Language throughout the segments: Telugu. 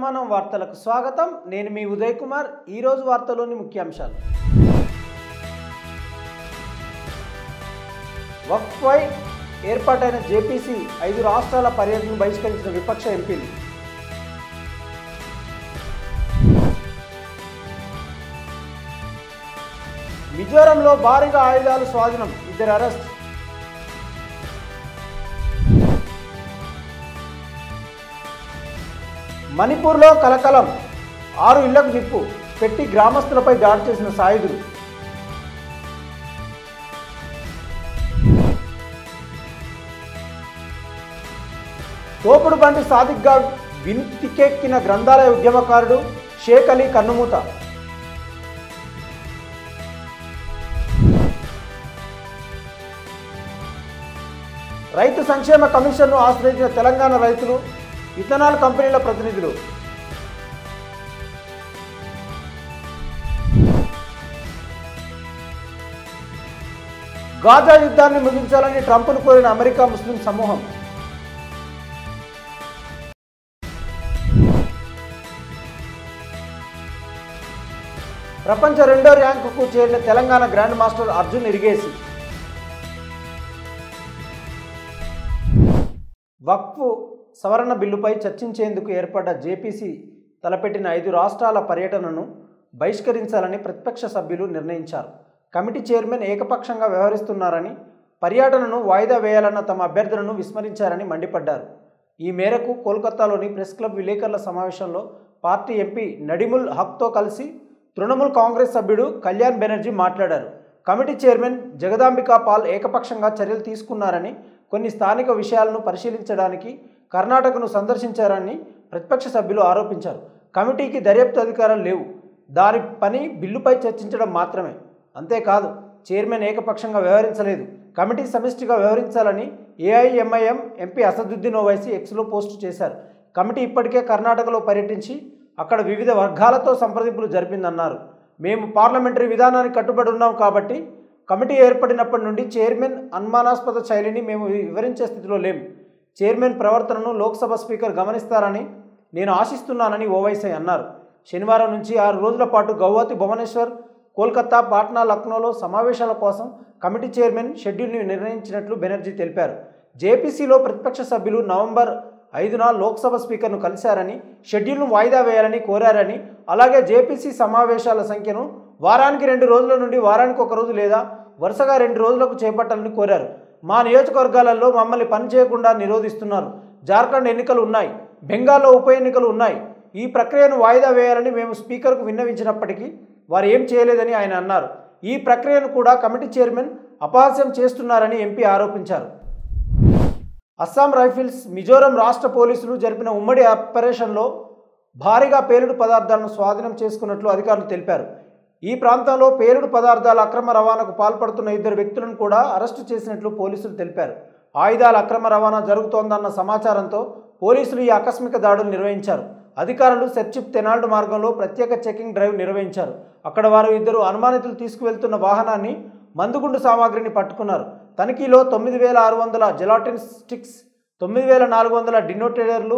వర్తమానం వార్తలకు స్వాగతం. నేను మీ ఉదయ్ కుమార్. ఈ రోజు వార్తలోని ముఖ్యాంశాలు. వక్ఫ్పై ఏర్పాటైన జేపీసీ 5 రాష్ట్రాల పర్యటనను బహిష్కరించిన విపక్ష ఎంపీలు. మిజోరంలో భారీగా ఆయుధాలు స్వాధీనం, 2 అరెస్ట్. మణిపూర్లో కలకలం, 6 ఇళ్లకు నిప్పు పెట్టి గ్రామస్తులపై దాడి చేసిన సాయుధులు. తోపుడు బండి సాదిక్గా వింతికెక్కిన గ్రంథాలయ ఉద్యమకారుడు షేక్ అలీ కన్నుమూత. రైతు సంక్షేమ కమిషన్ను ఆశ్రయించిన తెలంగాణ రైతులు, ఇథనాల్ కంపెనీల ప్రతినిధులు. గాజా యుద్ధాన్ని ముగించాలని ట్రంప్ను కోరిన అమెరికా ముస్లిం సమూహం. ప్రపంచ 2వ ర్యాంకుకు చేరిన తెలంగాణ గ్రాండ్ మాస్టర్ అర్జున్ ఇరిగేసి. వక్ఫ్ సవరణ బిల్లుపై చర్చించేందుకు ఏర్పడ్డ జేపీసీ తలపెట్టిన 5 రాష్ట్రాల పర్యటనను బహిష్కరించాలని ప్రతిపక్ష సభ్యులు నిర్ణయించారు. కమిటీ చైర్మన్ ఏకపక్షంగా వ్యవహరిస్తున్నారని, పర్యటనను వాయిదా వేయాలన్న తమ అభ్యర్థనను విస్మరించారని మండిపడ్డారు. ఈ మేరకు కోల్కతాలోని ప్రెస్ క్లబ్ విలేకరుల సమావేశంలో పార్టీ ఎంపీ నడిముల్ హక్తో కలిసి తృణమూల్ కాంగ్రెస్ సభ్యుడు కళ్యాణ్ బెనర్జీ మాట్లాడారు. కమిటీ చైర్మన్ జగదాంబికా పాల్ ఏకపక్షంగా చర్యలు తీసుకున్నారని, కొన్ని స్థానిక విషయాలను పరిశీలించడానికి కర్ణాటకను సందర్శించారని ప్రతిపక్ష సభ్యులు ఆరోపించారు. కమిటీకి దర్యాప్తు అధికారాలు లేవు, దాని పని బిల్లుపై చర్చించడం మాత్రమే. అంతేకాదు, చైర్మన్ ఏకపక్షంగా వ్యవహరించలేదు, కమిటీ సమిష్టిగా వ్యవహరించాలని ఏఐఎంఐఎం ఎంపీ అసదుద్దీన్ ఓవైసీ ఎక్స్లో పోస్టు చేశారు. కమిటీ ఇప్పటికే కర్ణాటకలో పర్యటించి అక్కడ వివిధ వర్గాలతో సంప్రదింపులు జరిపిందన్నారు. మేము పార్లమెంటరీ విధానానికి కట్టుబడి ఉన్నాం కాబట్టి కమిటీ ఏర్పడినప్పటి నుండి చైర్మన్ అనుమానాస్పద శైలిని మేము వివరించే స్థితిలో లేము. చైర్మన్ ప్రవర్తనను లోక్సభ స్పీకర్ గమనిస్తారని నేను ఆశిస్తున్నానని ఓవైసీ అన్నారు. శనివారం నుంచి 6 రోజుల పాటు గౌహతి, భువనేశ్వర్, కోల్కతా, పాట్నా, లక్నోలో సమావేశాల కోసం కమిటీ చైర్మన్ షెడ్యూల్ని నిర్ణయించినట్లు బెనర్జీ తెలిపారు. జేపీసీలో ప్రతిపక్ష సభ్యులు నవంబర్ 5న లోక్సభ స్పీకర్ను కలిశారని, షెడ్యూల్ను వాయిదా వేయాలని కోరారని, అలాగే జేపీసీ సమావేశాల సంఖ్యను వారానికి 2 రోజుల నుండి వారానికి 1 రోజు లేదా వరుసగా 2 రోజులకు చేపట్టాలని కోరారు. మా నియోజకవర్గాలలో మమ్మల్ని పనిచేయకుండా నిరోధిస్తున్నారు. జార్ఖండ్ ఎన్నికలు ఉన్నాయి, బెంగాల్లో ఉప ఎన్నికలు ఉన్నాయి. ఈ ప్రక్రియను వాయిదా వేయాలని మేము స్పీకర్కు విన్నవించినప్పటికీ వారు ఏం చేయలేదని ఆయన అన్నారు. ఈ ప్రక్రియను కూడా కమిటీ చైర్మన్ అపహాస్యం చేస్తున్నారని ఎంపీ ఆరోపించారు. అస్సాం రైఫిల్స్, మిజోరం రాష్ట్ర పోలీసులు జరిపిన ఉమ్మడి ఆపరేషన్లో భారీగా పేలుడు పదార్థాలను స్వాధీనం చేసుకున్నట్లు అధికారులు తెలిపారు. ఈ ప్రాంతంలో పేలుడు పదార్థాల అక్రమ రవాణాకు పాల్పడుతున్న 2 వ్యక్తులను కూడా అరెస్టు చేసినట్లు పోలీసులు తెలిపారు. ఆయుధాల అక్రమ రవాణా జరుగుతోందన్న సమాచారంతో పోలీసులు ఈ ఆకస్మిక దాడులు నిర్వహించారు. అధికారులు సెర్చిప్ తెనాల్డ్ మార్గంలో ప్రత్యేక చెకింగ్ డ్రైవ్ నిర్వహించారు. అక్కడ వారు 2 అనుమానితులు తీసుకువెళ్తున్న వాహనాన్ని, మందుగుండు సామాగ్రిని పట్టుకున్నారు. తనిఖీలో 9600 జెలాటిన్ స్టిక్స్, 9400 డినోటేటర్లు,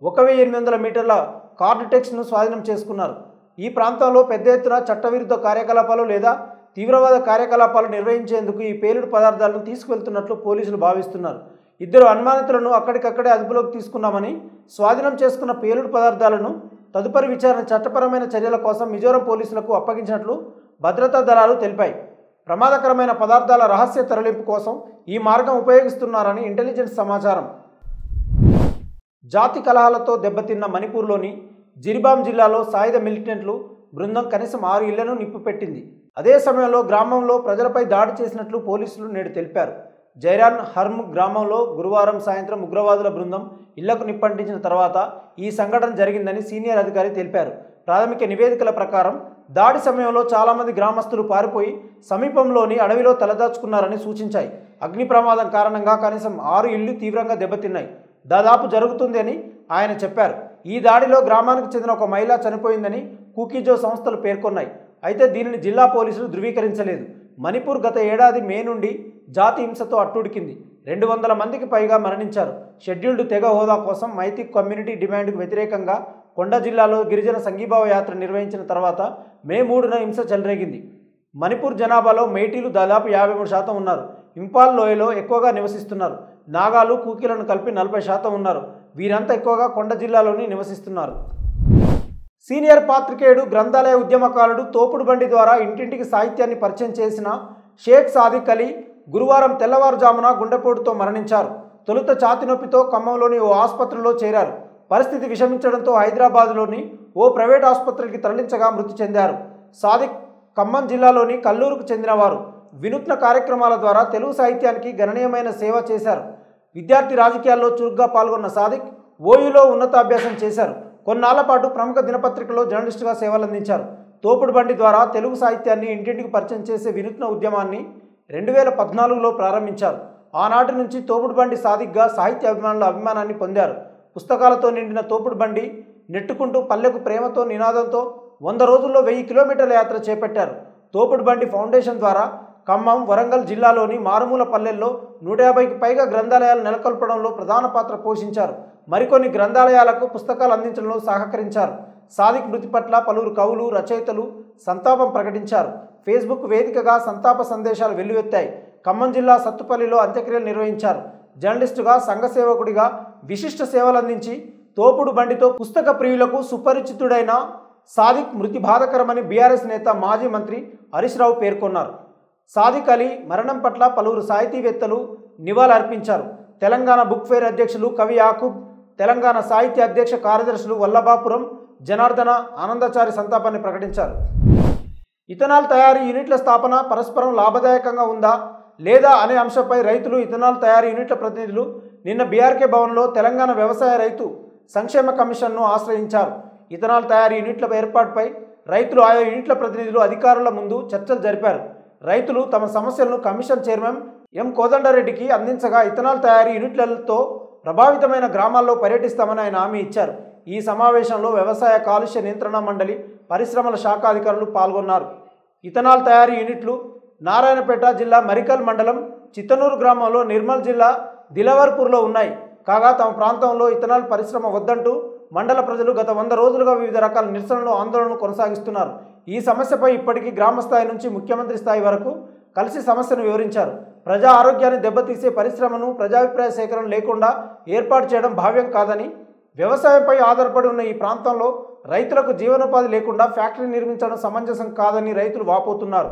1800 మీటర్ల కార్డ్ టెక్స్ను స్వాధీనం చేసుకున్నారు. ఈ ప్రాంతంలో పెద్ద ఎత్తున చట్టవిరుద్ధ కార్యకలాపాలు లేదా తీవ్రవాద కార్యకలాపాలు నిర్వహించేందుకు ఈ పేలుడు పదార్థాలను తీసుకువెళ్తున్నట్లు పోలీసులు భావిస్తున్నారు. 2 అనుమానితులను అక్కడికక్కడే అదుపులోకి తీసుకున్నామని, స్వాధీనం చేసుకున్న పేలుడు పదార్థాలను తదుపరి విచారణ, చట్టపరమైన చర్యల కోసం మిజోరం పోలీసులకు అప్పగించినట్లు భద్రతా దళాలు తెలిపాయి. ప్రమాదకరమైన పదార్థాల రహస్య తరలింపు కోసం ఈ మార్గం ఉపయోగిస్తున్నారని ఇంటెలిజెన్స్ సమాచారం. జాతి కలహాలతో దెబ్బతిన్న మణిపూర్లోని జిరిబాం జిల్లాలో సాయుధ మిలిటెంట్లు బృందం కనీసం 6 ఇళ్లను నిప్పుపెట్టింది. అదే సమయంలో గ్రామంలో ప్రజలపై దాడి చేసినట్లు పోలీసులు నేడు తెలిపారు. జైరాన్ హర్మ్ గ్రామంలో గురువారం సాయంత్రం ఉగ్రవాదుల బృందం ఇళ్లకు నిప్పంటించిన తర్వాత ఈ సంఘటన జరిగిందని సీనియర్ అధికారి తెలిపారు. ప్రాథమిక నివేదికల ప్రకారం దాడి సమయంలో చాలామంది గ్రామస్తులు పారిపోయి సమీపంలోని అడవిలో తలదాచుకున్నారని సూచించాయి. అగ్ని ప్రమాదం కారణంగా కనీసం 6 ఇళ్లు తీవ్రంగా దెబ్బతిన్నాయి. దాదాపు జరుగుతుంది అని ఆయన చెప్పారు. ఈ దాడిలో గ్రామానికి చెందిన ఒక మహిళ చనిపోయిందని కుకీజో సంస్థలు పేర్కొన్నాయి. అయితే దీనిని జిల్లా పోలీసులు ధృవీకరించలేదు. మణిపూర్ గత ఏడాది మే నుండి జాతి హింసతో అట్టుడికింది. 200 మందికి పైగా మరణించారు. షెడ్యూల్డ్ తెగ హోదా కోసం మైతిక్ కమ్యూనిటీ డిమాండ్కు వ్యతిరేకంగా కొండ జిల్లాలో గిరిజన సంఘీభావ యాత్ర నిర్వహించిన తర్వాత మే 3న హింస చెలరేగింది. మణిపూర్ జనాభాలో మేటీలు దాదాపు 53% ఉన్నారు. ఇంపాల్ లోయలో ఎక్కువగా నివసిస్తున్నారు. నాగాలు, కూకీలను కలిపి 40% ఉన్నారు. వీరంతా ఎక్కువగా కొండ జిల్లాలోని నివసిస్తున్నారు. సీనియర్ పాత్రికేయుడు, గ్రంథాలయ ఉద్యమకారుడు, తోపుడు బండి ద్వారా ఇంటింటికి సాహిత్యాన్ని పరిచయం చేసిన షేక్ సాదిక్ అలీ గురువారం తెల్లవారుజామున గుండెపోటుతో మరణించారు. తొలుత ఛాతీ నొప్పితో ఖమ్మంలోని ఓ ఆసుపత్రిలో చేరారు. పరిస్థితి విషమించడంతో హైదరాబాద్లోని ఓ ప్రైవేట్ ఆసుపత్రికి తరలించగా మృతి చెందారు. సాదిక్ ఖమ్మం జిల్లాలోని కల్లూరుకు చెందినవారు. వినూత్న కార్యక్రమాల ద్వారా తెలుగు సాహిత్యానికి గణనీయమైన సేవ చేశారు. విద్యార్థి రాజకీయాల్లో చురుగ్గా పాల్గొన్న సాదిక్ ఓయూలో ఉన్నతాభ్యాసం చేశారు. కొన్నాళ్ల పాటు ప్రముఖ దినపత్రికలో జర్నలిస్టుగా సేవలందించారు. తోపుడు బండి ద్వారా తెలుగు సాహిత్యాన్ని ఇంటింటికి పరిచయం చేసే వినూత్న ఉద్యమాన్ని 2014లో ప్రారంభించారు. ఆనాటి నుంచి తోపుడు బండి సాదిక్గా సాహిత్య అభిమానుల అభిమానాన్ని పొందారు. పుస్తకాలతో నిండిన తోపుడు బండి నెట్టుకుంటూ పల్లెకు ప్రేమతో నినాదంతో 100 రోజుల్లో 1000 కిలోమీటర్ల యాత్ర చేపట్టారు. తోపుడు బండి ఫౌండేషన్ ద్వారా ఖమ్మం, వరంగల్ జిల్లాలోని మారుమూల పల్లెల్లో 150కి పైగా గ్రంథాలయాలు నెలకొల్పడంలో ప్రధాన పాత్ర పోషించారు. మరికొన్ని గ్రంథాలయాలకు పుస్తకాలు అందించడంలో సహకరించారు. సాదిక్ మృతి పట్ల పలువురు కవులు, రచయితలు సంతాపం ప్రకటించారు. ఫేస్బుక్ వేదికగా సంతాప సందేశాలు వెల్లువెత్తాయి. ఖమ్మం జిల్లా సత్తుపల్లిలో అంత్యక్రియలు నిర్వహించారు. జర్నలిస్టుగా, సంఘ సేవకుడిగా విశిష్ట సేవలందించి తోపుడు బండితో పుస్తక ప్రియులకు సుపరిచితుడైన సాదిక్ మృతి బాధాకరమని బీఆర్ఎస్ నేత, మాజీ మంత్రి హరీష్ రావు పేర్కొన్నారు. సాదిక్ అలీ మరణం పట్ల పలువురు సాహితీవేత్తలు నివాళులర్పించారు. తెలంగాణ బుక్ ఫెయిర్ అధ్యక్షులు కవి యాకూబ్, తెలంగాణ సాహిత్య అధ్యక్ష కార్యదర్శులు వల్లభాపురం జనార్దన ఆనందాచారి సంతాపాన్ని ప్రకటించారు. ఇథనాల్ తయారీ యూనిట్ల స్థాపన పరస్పరం లాభదాయకంగా ఉందా లేదా అనే అంశంపై రైతులు, ఇథనాల్ తయారీ యూనిట్ల ప్రతినిధులు నిన్న బీఆర్కే భవన్లో తెలంగాణ వ్యవసాయ రైతు సంక్షేమ కమిషన్ను ఆశ్రయించారు. ఇథనాల్ తయారీ యూనిట్ల ఏర్పాటుపై రైతులు, ఆయా యూనిట్ల ప్రతినిధులు అధికారుల ముందు చర్చలు జరిపారు. రైతులు తమ సమస్యలను కమిషన్ చైర్మన్ ఎం కోదండరెడ్డికి అందించగా ఇథనాల్ తయారీ యూనిట్లతో ప్రభావితమైన గ్రామాల్లో పర్యటిస్తామని ఆయన హామీ ఇచ్చారు. ఈ సమావేశంలో వ్యవసాయ కాలుష్య నియంత్రణ మండలి, పరిశ్రమల శాఖ అధికారులు పాల్గొన్నారు. ఇథనాల్ తయారీ యూనిట్లు నారాయణపేట జిల్లా మరికల్ మండలం చిత్తనూరు గ్రామంలో, నిర్మల్ జిల్లా దిలవర్పూర్లో ఉన్నాయి. కాగా తమ ప్రాంతంలో ఇథనాల్ పరిశ్రమ వద్దంటూ మండల ప్రజలు గత 100 రోజులుగా వివిధ రకాల నిరసనలు, ఆందోళనలు కొనసాగిస్తున్నారు. ఈ సమస్యపై ఇప్పటికీ గ్రామ స్థాయి నుంచి ముఖ్యమంత్రి స్థాయి వరకు కలిసి సమస్యను వివరించారు. ప్రజా ఆరోగ్యాన్ని దెబ్బతీసే పరిశ్రమను ప్రజాభిప్రాయ సేకరణ లేకుండా ఏర్పాటు చేయడం భావ్యం కాదని, వ్యవసాయంపై ఆధారపడి ఉన్న ఈ ప్రాంతంలో రైతులకు జీవనోపాధి లేకుండా ఫ్యాక్టరీ నిర్మించడం సమంజసం కాదని రైతులు వాపోతున్నారు.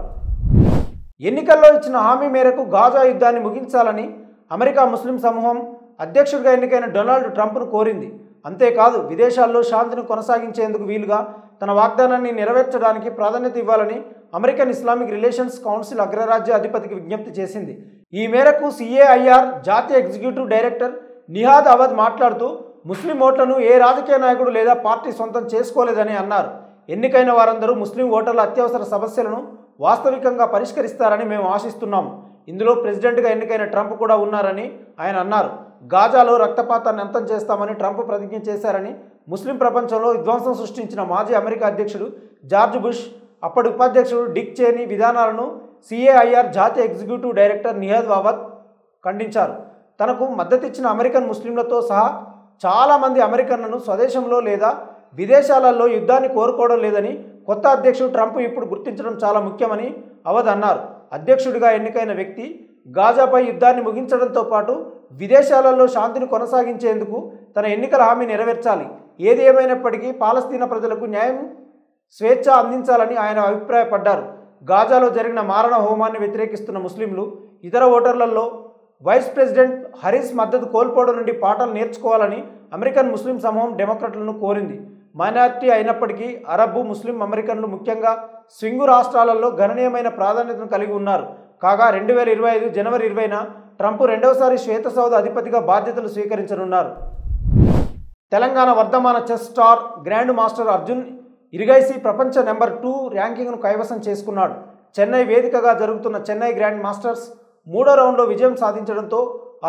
ఎన్నికల్లో ఇచ్చిన హామీ మేరకు గాజా యుద్ధాన్ని ముగించాలని అమెరికా ముస్లిం సమూహం అధ్యక్షుడిగా ఎన్నికైన డొనాల్డ్ ట్రంప్ను కోరింది. అంతేకాదు, విదేశాల్లో శాంతిని కొనసాగించేందుకు వీలుగా తన వాగ్దానాన్ని నెరవేర్చడానికి ప్రాధాన్యత ఇవ్వాలని అమెరికన్ ఇస్లామిక్ రిలేషన్స్ కౌన్సిల్ అగ్రరాజ్య అధిపతికి విజ్ఞప్తి చేసింది. ఈ మేరకు CAIR జాతీయ ఎగ్జిక్యూటివ్ డైరెక్టర్ నిహాద్ అవద్ మాట్లాడుతూ, ముస్లిం ఓట్లను ఏ రాజకీయ నాయకుడు లేదా పార్టీ సొంతం చేసుకోలేదని అన్నారు. ఎన్నికైన వారందరూ ముస్లిం ఓటర్ల అత్యవసర సమస్యలను వాస్తవికంగా పరిష్కరిస్తారని మేము ఆశిస్తున్నాము. ఇందులో ప్రెసిడెంట్గా ఎన్నికైన ట్రంప్ కూడా ఉన్నారని ఆయన అన్నారు. గాజాలో రక్తపాతాన్ని అంతం చేస్తామని ట్రంప్ ప్రతిజ్ఞ చేశారని, ముస్లిం ప్రపంచంలో విధ్వంసం సృష్టించిన మాజీ అమెరికా అధ్యక్షుడు జార్జ్ బుష్, అప్పటి ఉపాధ్యక్షుడు డిక్ చేనీ విధానాలను CAIR జాతీయ ఎగ్జిక్యూటివ్ డైరెక్టర్ నిహాద్ అవద్ ఖండించారు. తనకు మద్దతిచ్చిన అమెరికన్ ముస్లింలతో సహా చాలామంది అమెరికన్లను స్వదేశంలో లేదా విదేశాలలో యుద్ధాన్ని కోరుకోవడం లేదని కొత్త అధ్యక్షుడు ట్రంప్ ఇప్పుడు గుర్తించడం చాలా ముఖ్యమని అవద్ అన్నారు. అధ్యక్షుడిగా ఎన్నికైన వ్యక్తి గాజాపై యుద్ధాన్ని ముగించడంతో పాటు విదేశాలలో శాంతిని కొనసాగించేందుకు తన ఎన్నికల హామీ నెరవేర్చాలి. ఏది ఏమైనప్పటికీ పాలస్తీనా ప్రజలకు న్యాయం, స్వేచ్ఛ అందించాలని ఆయన అభిప్రాయపడ్డారు. గాజాలో జరిగిన మారణ హోమాన్ని వ్యతిరేకిస్తున్న ముస్లింలు, ఇతర ఓటర్లలో వైస్ ప్రెసిడెంట్ హరీస్ మద్దతు కోల్పోవడం నుండి పాఠాలు నేర్చుకోవాలని అమెరికన్ ముస్లిం సమూహం డెమోక్రట్లను కోరింది. మైనారిటీ అయినప్పటికీ అరబ్బు, ముస్లిం అమెరికన్లు ముఖ్యంగా స్వింగు రాష్ట్రాలలో గణనీయమైన ప్రాధాన్యతను కలిగి ఉన్నారు. కాగా 2025 జనవరి 20న ట్రంప్ రెండవసారి శ్వేతసౌధ అధిపతిగా బాధ్యతలు స్వీకరించనున్నారు. తెలంగాణ వర్ధమాన chess star grand master Arjun Erigaisi ప్రపంచ నెంబర్ 2 ర్యాంకింగ్ను కైవసం చేసుకున్నాడు. చెన్నై వేదికగా జరుగుతున్న చెన్నై గ్రాండ్ మాస్టర్స్ 3వ రౌండ్లో విజయం సాధించడంతో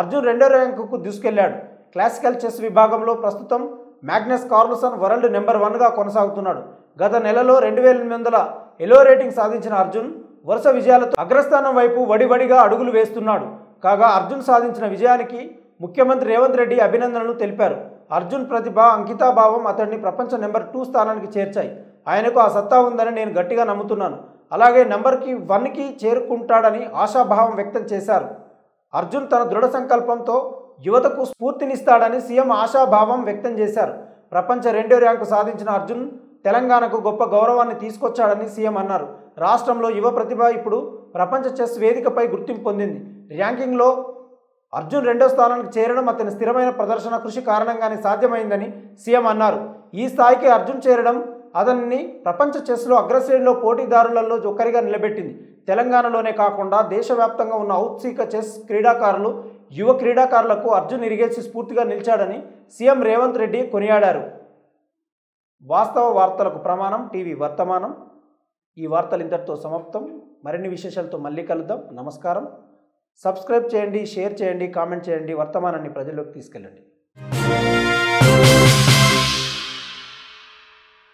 అర్జున్ 2వ ర్యాంకుకు దూసుకెళ్లాడు. క్లాసికల్ చెస్ విభాగంలో ప్రస్తుతం మ్యాగ్నస్ కార్ల్సన్ వరల్డ్ నెంబర్ 1గా కొనసాగుతున్నాడు. గత నెలలో 2800 ఎలో రేటింగ్ సాధించిన అర్జున్ వరుస విజయాలతో అగ్రస్థానం వైపు వడివడిగా అడుగులు వేస్తున్నాడు. కాగా అర్జున్ సాధించిన విజయానికి ముఖ్యమంత్రి రేవంత్ రెడ్డి అభినందనలు తెలిపారు. అర్జున్ ప్రతిభ, అంకితాభావం అతడిని ప్రపంచ నెంబర్ 2 స్థానానికి చేర్చాయి. ఆయనకు ఆ సత్తా ఉందని నేను గట్టిగా నమ్ముతున్నాను. అలాగే నెంబర్ 1కి చేరుకుంటాడని ఆశాభావం వ్యక్తం చేశారు. అర్జున్ తన దృఢ సంకల్పంతో యువతకు స్ఫూర్తినిస్తాడని సీఎం ఆశాభావం వ్యక్తం చేశారు. ప్రపంచ 2వ ర్యాంకు సాధించిన అర్జున్ తెలంగాణకు గొప్ప గౌరవాన్ని తీసుకొచ్చాడని సీఎం అన్నారు. రాష్ట్రంలో యువ ప్రతిభ ఇప్పుడు ప్రపంచ చెస్ వేదికపై గుర్తింపు పొందింది. ర్యాంకింగ్లో అర్జున్ 2వ స్థానానికి చేరడం అతని స్థిరమైన ప్రదర్శన కృషి కారణంగానే సాధ్యమైందని సీఎం అన్నారు. ఈ స్థాయికి అర్జున్ చేరడం అతన్ని ప్రపంచ చెస్లో అగ్రశ్రేణిలో పోటీదారులలో ఒకరిగా నిలబెట్టింది. తెలంగాణలోనే కాకుండా దేశవ్యాప్తంగా ఉన్న ఔత్సాహిక చెస్ క్రీడాకారులు, యువ క్రీడాకారులకు అర్జున్ ఇరిగేసి స్ఫూర్తిగా నిలిచాడని సీఎం రేవంత్ రెడ్డి కొనియాడారు. వాస్తవ వార్తలకు ప్రమాణం టీవీ వర్తమానం. ఈ వార్తలు ఇంతటితో సమాప్తం. మరిన్ని విశేషాలతో మళ్ళీ కలుద్దాం. నమస్కారం. సబ్స్క్రైబ్ చేయండి, షేర్ చేయండి, కామెంట్ చేయండి. వర్తమానాన్ని ప్రజల్లోకి తీసుకెళ్ళండి.